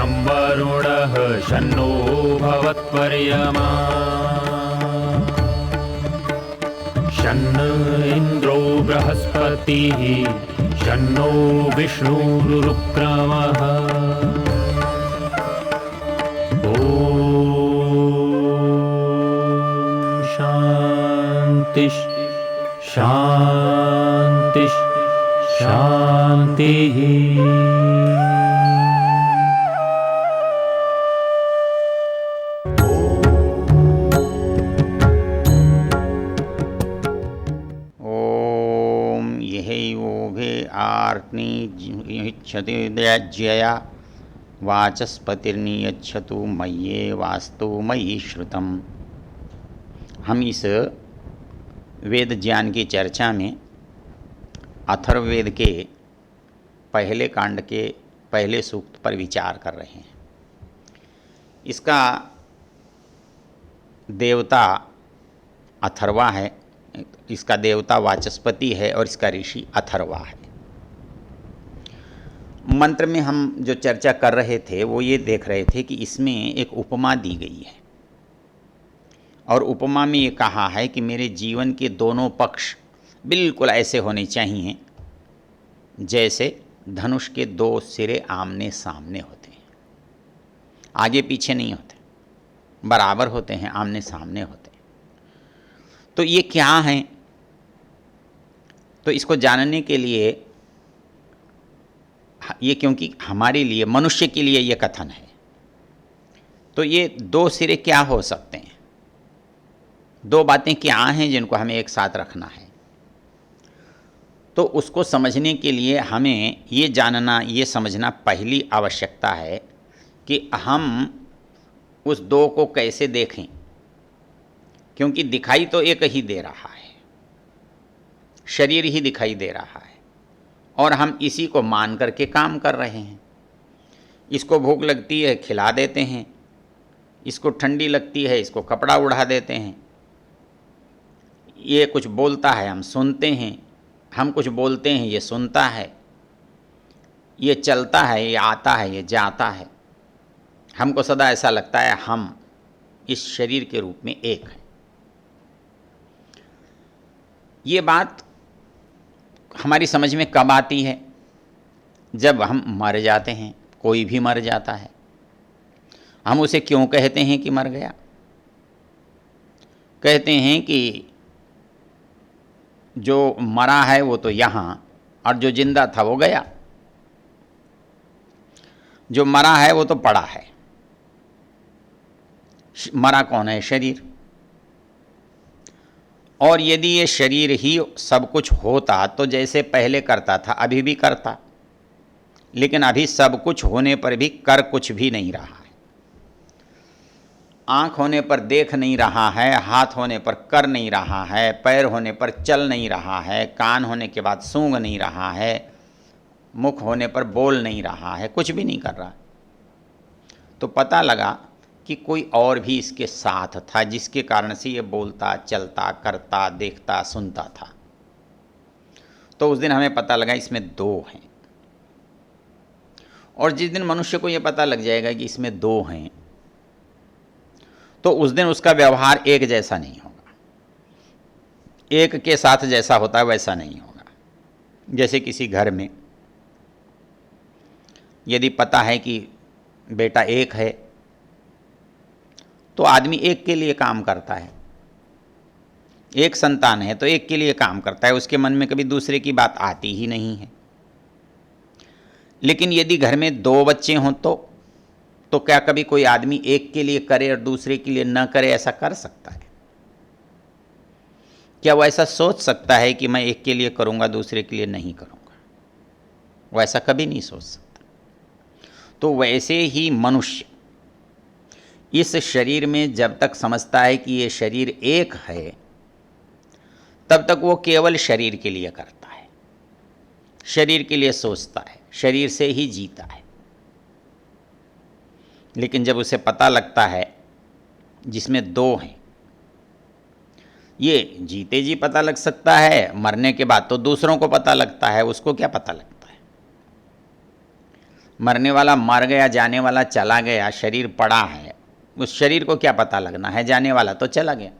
शं वरुणः शन्नो भवत्वर्यमा शन्न इन्द्रो बृहस्पतिः शन्नो विष्णुरुक्रमः ॐ शान्ति शान्ति शान्तिः। आर्निच्छति दयाज्यया वाचस्पतिर्नियच्छतु मय्ये वास्तु मयि श्रुतम। हम इस वेद ज्ञान की चर्चा में अथर्ववेद के पहले कांड के पहले सूक्त पर विचार कर रहे हैं। इसका देवता अथर्वा है, इसका देवता वाचस्पति है और इसका ऋषि अथर्वा है। मंत्र में हम जो चर्चा कर रहे थे वो ये देख रहे थे कि इसमें एक उपमा दी गई है और उपमा में ये कहा है कि मेरे जीवन के दोनों पक्ष बिल्कुल ऐसे होने चाहिए जैसे धनुष के दो सिरे आमने सामने होते हैं, आगे पीछे नहीं होते, बराबर होते हैं, आमने सामने होते हैं। तो ये क्या हैं? तो इसको जानने के लिए ये, क्योंकि हमारे लिए मनुष्य के लिए ये कथन है, तो ये दो सिरे क्या हो सकते हैं, दो बातें क्या हैं जिनको हमें एक साथ रखना है। तो उसको समझने के लिए हमें ये जानना, ये समझना पहली आवश्यकता है कि हम उस दो को कैसे देखें, क्योंकि दिखाई तो एक ही दे रहा है, शरीर ही दिखाई दे रहा है और हम इसी को मान करके काम कर रहे हैं। इसको भूख लगती है खिला देते हैं, इसको ठंडी लगती है इसको कपड़ा उड़ा देते हैं, ये कुछ बोलता है हम सुनते हैं, हम कुछ बोलते हैं ये सुनता है, ये चलता है ये आता है ये जाता है। हमको सदा ऐसा लगता है हम इस शरीर के रूप में एक हैं। ये बात हमारी समझ में कब आती है? जब हम मर जाते हैं। कोई भी मर जाता है, हम उसे क्यों कहते हैं कि मर गया? कहते हैं कि जो मरा है वो तो यहाँ और जो जिंदा था वो गया। जो मरा है वो तो पड़ा है, मरा कौन है? शरीर। और यदि ये शरीर ही सब कुछ होता तो जैसे पहले करता था अभी भी करता, लेकिन अभी सब कुछ होने पर भी कर कुछ भी नहीं रहा है। आँख होने पर देख नहीं रहा है, हाथ होने पर कर नहीं रहा है, पैर होने पर चल नहीं रहा है, कान होने के बाद सूंघ नहीं रहा है, मुख होने पर बोल नहीं रहा है, कुछ भी नहीं कर रहा। तो पता लगा कि कोई और भी इसके साथ था जिसके कारण से ये बोलता, चलता, करता, देखता, सुनता था। तो उस दिन हमें पता लगा इसमें दो हैं। और जिस दिन मनुष्य को ये पता लग जाएगा कि इसमें दो हैं, तो उस दिन उसका व्यवहार एक जैसा नहीं होगा, एक के साथ जैसा होता है वैसा नहीं होगा। जैसे किसी घर में यदि पता है कि बेटा एक है तो आदमी एक के लिए काम करता है, एक संतान है तो एक के लिए काम करता है, उसके मन में कभी दूसरे की बात आती ही नहीं है। लेकिन यदि घर में दो बच्चे हों तो क्या कभी कोई आदमी एक के लिए करे और दूसरे के लिए न करे? ऐसा कर सकता है क्या? वो ऐसा सोच सकता है कि मैं एक के लिए करूंगा दूसरे के लिए नहीं करूंगा? वो ऐसा कभी नहीं सोच सकता। तो वैसे ही मनुष्य इस शरीर में जब तक समझता है कि ये शरीर एक है, तब तक वो केवल शरीर के लिए करता है, शरीर के लिए सोचता है, शरीर से ही जीता है। लेकिन जब उसे पता लगता है जिसमें दो हैं, ये जीते जी पता लग सकता है, मरने के बाद तो दूसरों को पता लगता है, उसको क्या पता लगता है? मरने वाला मर गया, जाने वाला चला गया, शरीर पड़ा है, उस शरीर को क्या पता लगना है, जाने वाला तो चला गया।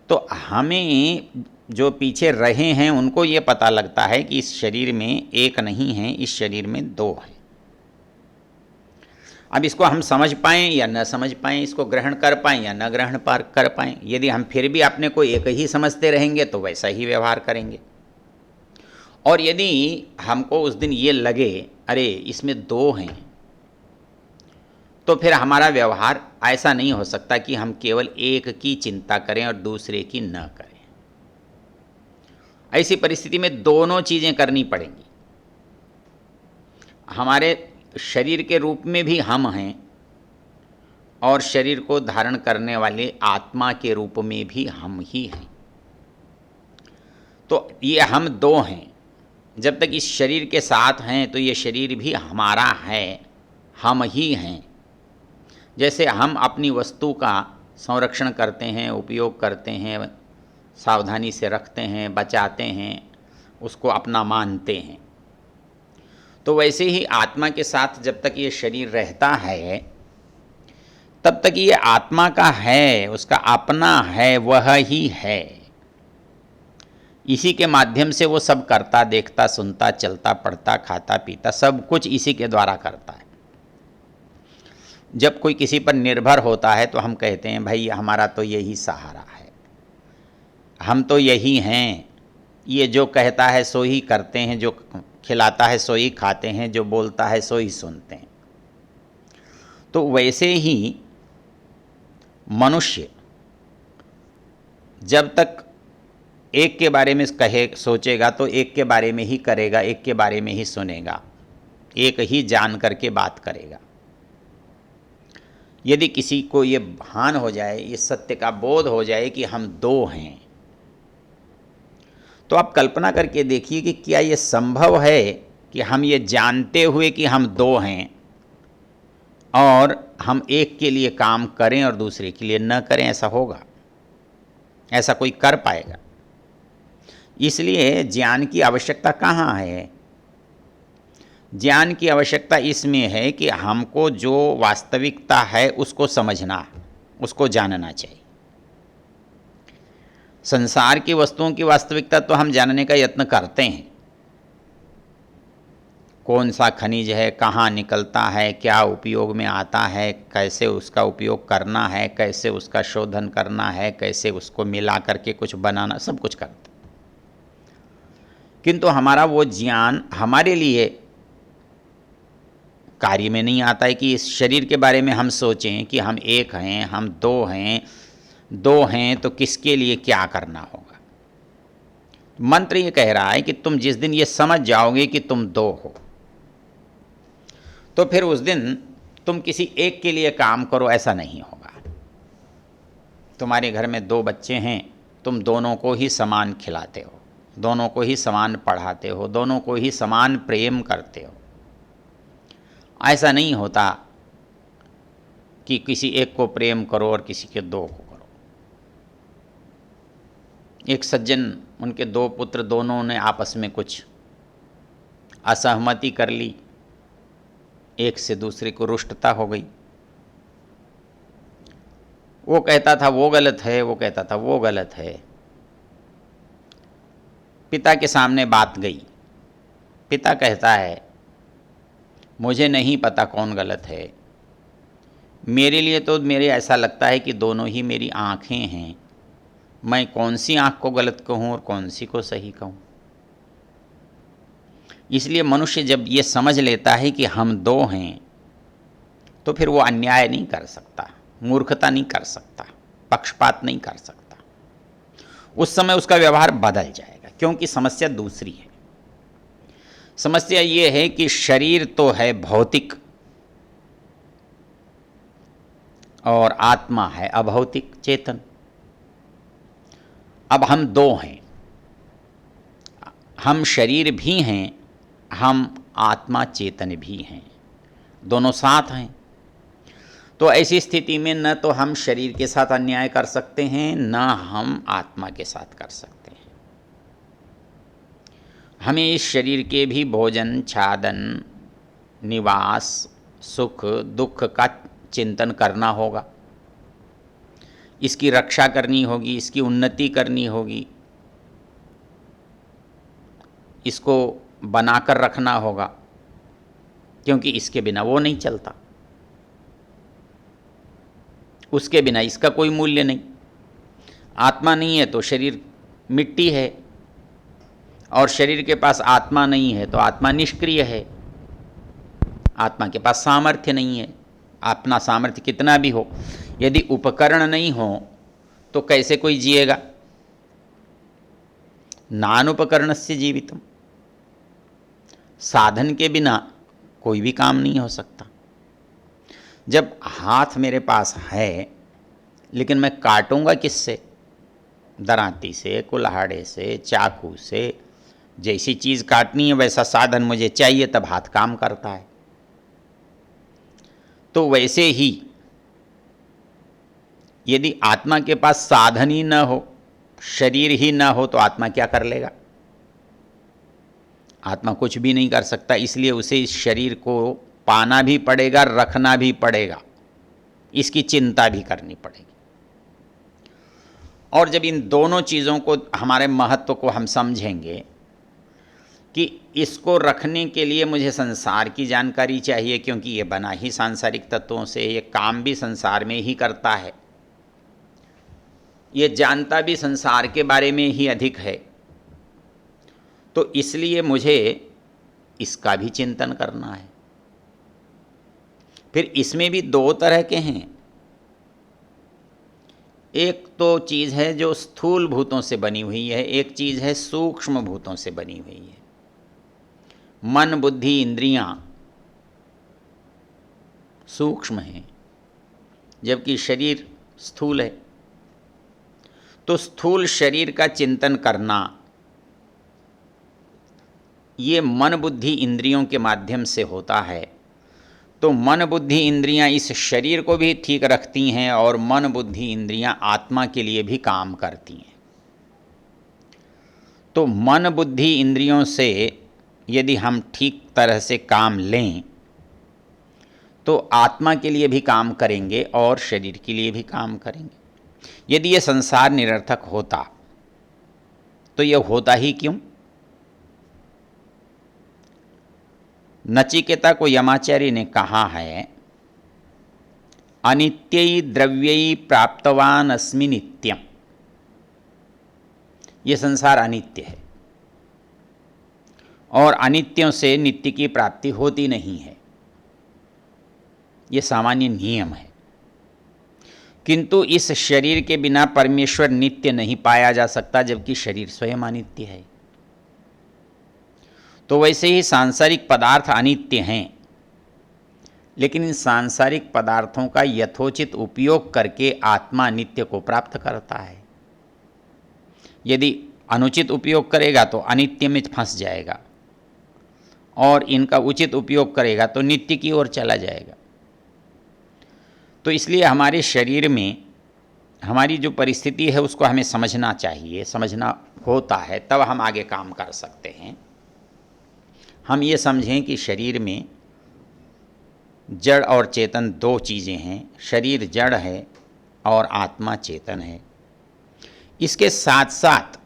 तो हमें जो पीछे रहे हैं उनको ये पता लगता है कि इस शरीर में एक नहीं है, इस शरीर में दो है। अब इसको हम समझ पाएँ या न समझ पाएँ, इसको ग्रहण कर पाएँ या न ग्रहण कर पाएँ, यदि हम फिर भी अपने को एक ही समझते रहेंगे तो वैसा ही व्यवहार करेंगे। और यदि हमको उस दिन ये लगे अरे इसमें दो हैं, तो फिर हमारा व्यवहार ऐसा नहीं हो सकता कि हम केवल एक की चिंता करें और दूसरे की न करें। ऐसी परिस्थिति में दोनों चीज़ें करनी पड़ेंगी। हमारे शरीर के रूप में भी हम हैं और शरीर को धारण करने वाले आत्मा के रूप में भी हम ही हैं। तो ये हम दो हैं। जब तक इस शरीर के साथ हैं तो ये शरीर भी हमारा है, हम ही हैं। जैसे हम अपनी वस्तु का संरक्षण करते हैं, उपयोग करते हैं, सावधानी से रखते हैं, बचाते हैं, उसको अपना मानते हैं, तो वैसे ही आत्मा के साथ जब तक ये शरीर रहता है तब तक ये आत्मा का है, उसका अपना है, वह ही है। इसी के माध्यम से वो सब करता, देखता, सुनता, चलता, पढ़ता, खाता, पीता, सब कुछ इसी के द्वारा करता है। जब कोई किसी पर निर्भर होता है तो हम कहते हैं भाई हमारा तो यही सहारा है, हम तो यही हैं, ये जो कहता है सो ही करते हैं, जो खिलाता है सो ही खाते हैं, जो बोलता है सो ही सुनते हैं। तो वैसे ही मनुष्य जब तक एक के बारे में सोचेगा तो एक के बारे में ही करेगा, एक के बारे में ही सुनेगा, एक ही जान करके बात करेगा। यदि किसी को ये भान हो जाए, ये सत्य का बोध हो जाए कि हम दो हैं, तो आप कल्पना करके देखिए कि क्या ये संभव है कि हम ये जानते हुए कि हम दो हैं और हम एक के लिए काम करें और दूसरे के लिए न करें? ऐसा होगा? ऐसा कोई कर पाएगा? इसलिए ज्ञान की आवश्यकता कहाँ है? ज्ञान की आवश्यकता इसमें है कि हमको जो वास्तविकता है उसको समझना, उसको जानना चाहिए। संसार की वस्तुओं की वास्तविकता तो हम जानने का यत्न करते हैं, कौन सा खनिज है, कहाँ निकलता है, क्या उपयोग में आता है, कैसे उसका उपयोग करना है, कैसे उसका शोधन करना है, कैसे उसको मिला करके कुछ बनाना, सब कुछ करते हैं। किंतु हमारा वो ज्ञान हमारे लिए कार्य में नहीं आता है कि इस शरीर के बारे में हम सोचें कि हम एक हैं, हम दो हैं, दो हैं तो किसके लिए क्या करना होगा। मंत्र ये कह रहा है कि तुम जिस दिन ये समझ जाओगे कि तुम दो हो, तो फिर उस दिन तुम किसी एक के लिए काम करो, ऐसा नहीं होगा। तुम्हारे घर में दो बच्चे हैं, तुम दोनों को ही समान खिलाते हो, दोनों को ही समान पढ़ाते हो, दोनों को ही समान प्रेम करते हो। ऐसा नहीं होता कि किसी एक को प्रेम करो और किसी के दो को करो। एक सज्जन, उनके दो पुत्र, दोनों ने आपस में कुछ असहमति कर ली, एक से दूसरे को रुष्टता हो गई। वो कहता था वो गलत है, वो कहता था वो गलत है। पिता के सामने बात गई। पिता कहता है मुझे नहीं पता कौन गलत है, मेरे लिए तो मेरे ऐसा लगता है कि दोनों ही मेरी आँखें हैं, मैं कौन सी आँख को गलत कहूँ और कौन सी को सही कहूँ। इसलिए मनुष्य जब ये समझ लेता है कि हम दो हैं तो फिर वो अन्याय नहीं कर सकता, मूर्खता नहीं कर सकता, पक्षपात नहीं कर सकता। उस समय उसका व्यवहार बदल जाएगा, क्योंकि समस्या दूसरी है। समस्या ये है कि शरीर तो है भौतिक और आत्मा है अभौतिक चेतन। अब हम दो हैं, हम शरीर भी हैं, हम आत्मा चेतन भी हैं, दोनों साथ हैं। तो ऐसी स्थिति में न तो हम शरीर के साथ अन्याय कर सकते हैं, न हम आत्मा के साथ कर सकते हैं। हमें इस शरीर के भी भोजन, छादन, निवास, सुख दुख का चिंतन करना होगा, इसकी रक्षा करनी होगी, इसकी उन्नति करनी होगी, इसको बनाकर रखना होगा, क्योंकि इसके बिना वो नहीं चलता, उसके बिना इसका कोई मूल्य नहीं। आत्मा नहीं है तो शरीर मिट्टी है, और शरीर के पास आत्मा नहीं है तो आत्मा निष्क्रिय है, आत्मा के पास सामर्थ्य नहीं है। अपना सामर्थ्य कितना भी हो, यदि उपकरण नहीं हो तो कैसे कोई जिएगा। नानुपकरणस्य जीवितम, साधन के बिना कोई भी काम नहीं हो सकता। जब हाथ मेरे पास है लेकिन मैं काटूंगा किससे? दरांती से, कुल्हाड़े से, चाकू से, जैसी चीज़ काटनी है वैसा साधन मुझे चाहिए, तब हाथ काम करता है। तो वैसे ही यदि आत्मा के पास साधन ही न हो, शरीर ही न हो, तो आत्मा क्या कर लेगा? आत्मा कुछ भी नहीं कर सकता। इसलिए उसे इस शरीर को पाना भी पड़ेगा, रखना भी पड़ेगा, इसकी चिंता भी करनी पड़ेगी। और जब इन दोनों चीज़ों को, हमारे महत्व को हम समझेंगे कि इसको रखने के लिए मुझे संसार की जानकारी चाहिए, क्योंकि ये बना ही सांसारिक तत्वों से, ये काम भी संसार में ही करता है, ये जानता भी संसार के बारे में ही अधिक है, तो इसलिए मुझे इसका भी चिंतन करना है। फिर इसमें भी दो तरह के हैं। एक तो चीज़ है जो स्थूल भूतों से बनी हुई है, एक चीज़ है सूक्ष्म भूतों से बनी हुई है। मन बुद्धि इंद्रियां सूक्ष्म हैं, जबकि शरीर स्थूल है। तो स्थूल शरीर का चिंतन करना ये मन बुद्धि इंद्रियों के माध्यम से होता है। तो मन बुद्धि इंद्रियां इस शरीर को भी ठीक रखती हैं, और मन बुद्धि इंद्रियां आत्मा के लिए भी काम करती हैं। तो मन बुद्धि इंद्रियों से यदि हम ठीक तरह से काम लें तो आत्मा के लिए भी काम करेंगे और शरीर के लिए भी काम करेंगे। यदि ये संसार निरर्थक होता तो ये होता ही क्यों? नचिकेता को यमाचार्य ने कहा है, अनित्यई द्रव्यई प्राप्तवान अस्मि नित्यम। ये संसार अनित्य है और अनित्यों से नित्य की प्राप्ति होती नहीं है, ये सामान्य नियम है। किंतु इस शरीर के बिना परमेश्वर नित्य नहीं पाया जा सकता, जबकि शरीर स्वयं अनित्य है। तो वैसे ही सांसारिक पदार्थ अनित्य हैं, लेकिन इन सांसारिक पदार्थों का यथोचित उपयोग करके आत्मा नित्य को प्राप्त करता है। यदि अनुचित उपयोग करेगा तो अनित्य में फंस जाएगा, और इनका उचित उपयोग करेगा तो नित्य की ओर चला जाएगा। तो इसलिए हमारे शरीर में हमारी जो परिस्थिति है उसको हमें समझना चाहिए, समझना होता है, तब हम आगे काम कर सकते हैं। हम ये समझें कि शरीर में जड़ और चेतन दो चीज़ें हैं, शरीर जड़ है और आत्मा चेतन है। इसके साथ साथ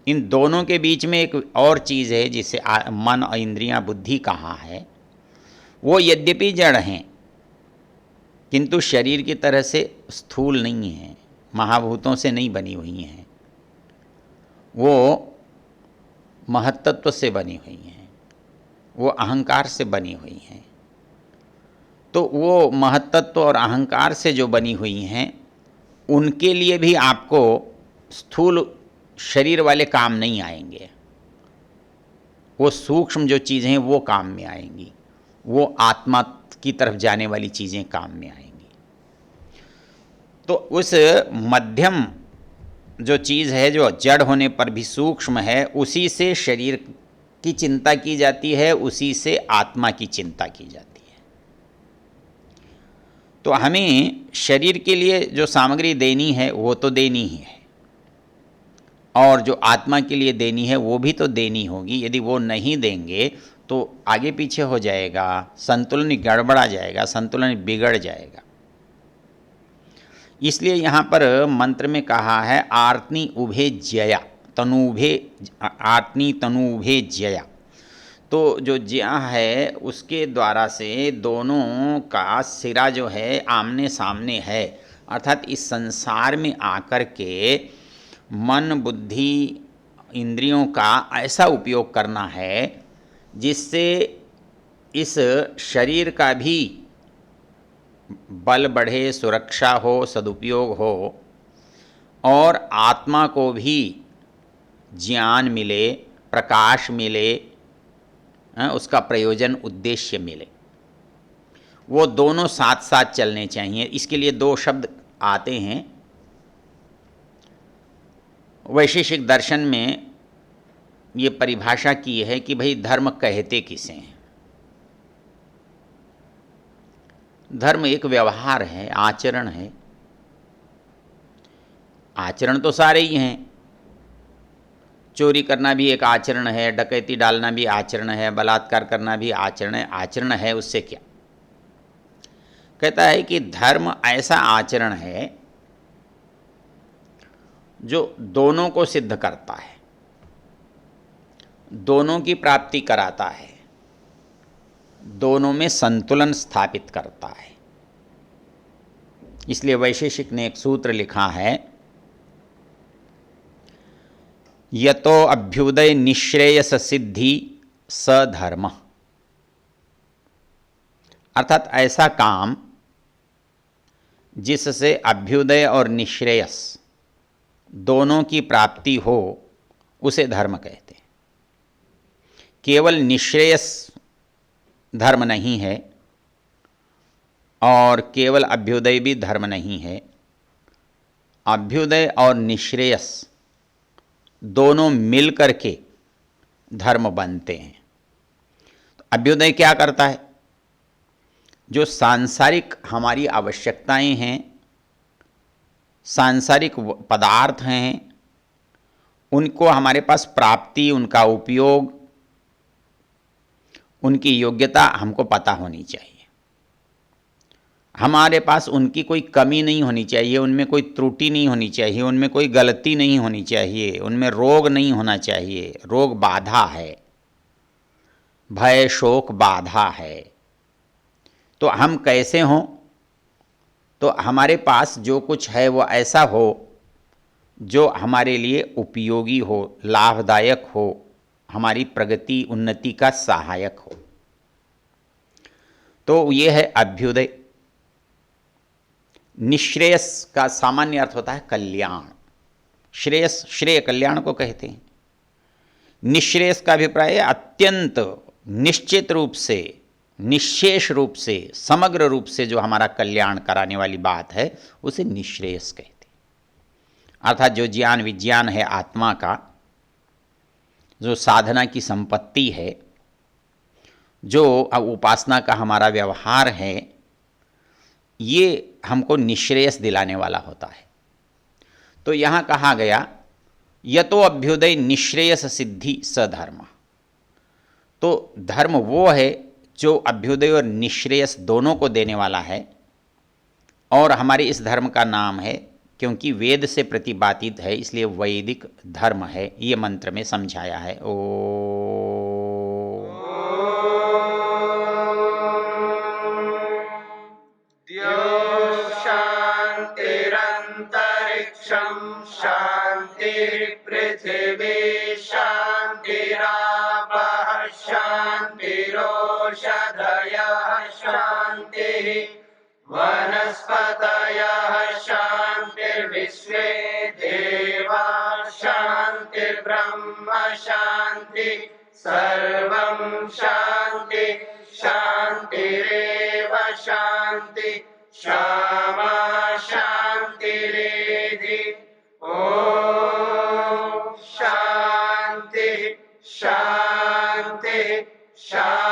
इन दोनों के बीच में एक और चीज़ है जिसे मन और इंद्रियां बुद्धि कहा है। वो यद्यपि जड़ हैं किंतु शरीर की तरह से स्थूल नहीं है, महाभूतों से नहीं बनी हुई हैं, वो महत्त्व से बनी हुई हैं, वो अहंकार से बनी हुई हैं। तो वो महत्त्व और अहंकार से जो बनी हुई हैं उनके लिए भी आपको स्थूल शरीर वाले काम नहीं आएंगे, वो सूक्ष्म जो चीज़ें हैं वो काम में आएंगी, वो आत्मा की तरफ जाने वाली चीज़ें काम में आएंगी। तो उस मध्यम जो चीज़ है जो जड़ होने पर भी सूक्ष्म है, उसी से शरीर की चिंता की जाती है, उसी से आत्मा की चिंता की जाती है। तो हमें शरीर के लिए जो सामग्री देनी है वो तो देनी ही है, और जो आत्मा के लिए देनी है वो भी तो देनी होगी। यदि वो नहीं देंगे तो आगे पीछे हो जाएगा, संतुलन गड़बड़ा जाएगा, संतुलन बिगड़ जाएगा। इसलिए यहाँ पर मंत्र में कहा है आर्तनी उभे ज्यया तनुभे, आर्तनी तनुभे ज्यया। तो जो ज्या है उसके द्वारा से दोनों का सिरा जो है आमने सामने है, अर्थात इस संसार में आकर के मन बुद्धि इंद्रियों का ऐसा उपयोग करना है जिससे इस शरीर का भी बल बढ़े, सुरक्षा हो, सदुपयोग हो, और आत्मा को भी ज्ञान मिले, प्रकाश मिले, उसका प्रयोजन उद्देश्य मिले। वो दोनों साथ साथ चलने चाहिए। इसके लिए दो शब्द आते हैं। वैशेषिक दर्शन में ये परिभाषा की है कि भाई धर्म कहते किसे हैं। धर्म एक व्यवहार है, आचरण है। आचरण तो सारे ही हैं। चोरी करना भी एक आचरण है, डकैती डालना भी आचरण है, बलात्कार करना भी आचरण है। आचरण है, उससे क्या? कहता है कि धर्म ऐसा आचरण है जो दोनों को सिद्ध करता है, दोनों की प्राप्ति कराता है, दोनों में संतुलन स्थापित करता है। इसलिए वैशेषिक ने एक सूत्र लिखा है, यतो अभ्युदय निश्रेयस सिद्धि स धर्म। अर्थात ऐसा काम जिससे अभ्युदय और निश्रेयस दोनों की प्राप्ति हो उसे धर्म कहते हैं। केवल निश्रेयस धर्म नहीं है और केवल अभ्युदय भी धर्म नहीं है। अभ्युदय और निश्रेयस दोनों मिल करके धर्म बनते हैं। तो अभ्युदय क्या करता है? जो सांसारिक हमारी आवश्यकताएं हैं, सांसारिक पदार्थ हैं, उनको हमारे पास प्राप्ति, उनका उपयोग, उनकी योग्यता हमको पता होनी चाहिए। हमारे पास उनकी कोई कमी नहीं होनी चाहिए, उनमें कोई त्रुटि नहीं होनी चाहिए, उनमें कोई गलती नहीं होनी चाहिए, उनमें रोग नहीं होना चाहिए। रोग बाधा है, भय शोक बाधा है। तो हम कैसे हों? तो हमारे पास जो कुछ है वो ऐसा हो जो हमारे लिए उपयोगी हो, लाभदायक हो, हमारी प्रगति उन्नति का सहायक हो। तो ये है अभ्युदय। निश्रेयस का सामान्य अर्थ होता है कल्याण। श्रेयस, श्रेय कल्याण को कहते हैं। निश्रेयस का अभिप्राय है अत्यंत निश्चित रूप से, निश्शेष रूप से, समग्र रूप से जो हमारा कल्याण कराने वाली बात है उसे निश्रेयस कहते हैं। अर्थात जो ज्ञान विज्ञान है आत्मा का, जो साधना की संपत्ति है, जो उपासना का हमारा व्यवहार है, ये हमको निश्रेयस दिलाने वाला होता है। तो यहाँ कहा गया यतो अभ्युदय निश्रेयस सिद्धि स धर्म। तो धर्म वो है जो अभ्युदय और निश्रेयस दोनों को देने वाला है, और हमारे इस धर्म का नाम है, क्योंकि वेद से प्रतिपादित है इसलिए वैदिक धर्म है। ये मंत्र में समझाया है। ओ शांतिरंतरिक्षं शांति पृथिवी शांतिरापः शांतिरोषधयः शांति वनस्पतयः शांतिर्विश्वे देवा शांतिर्ब्रह्म शांति सर्वं शांति शांतिरेव शांति क्षमा शांतिरेधि। ओम शांति शांति शांति।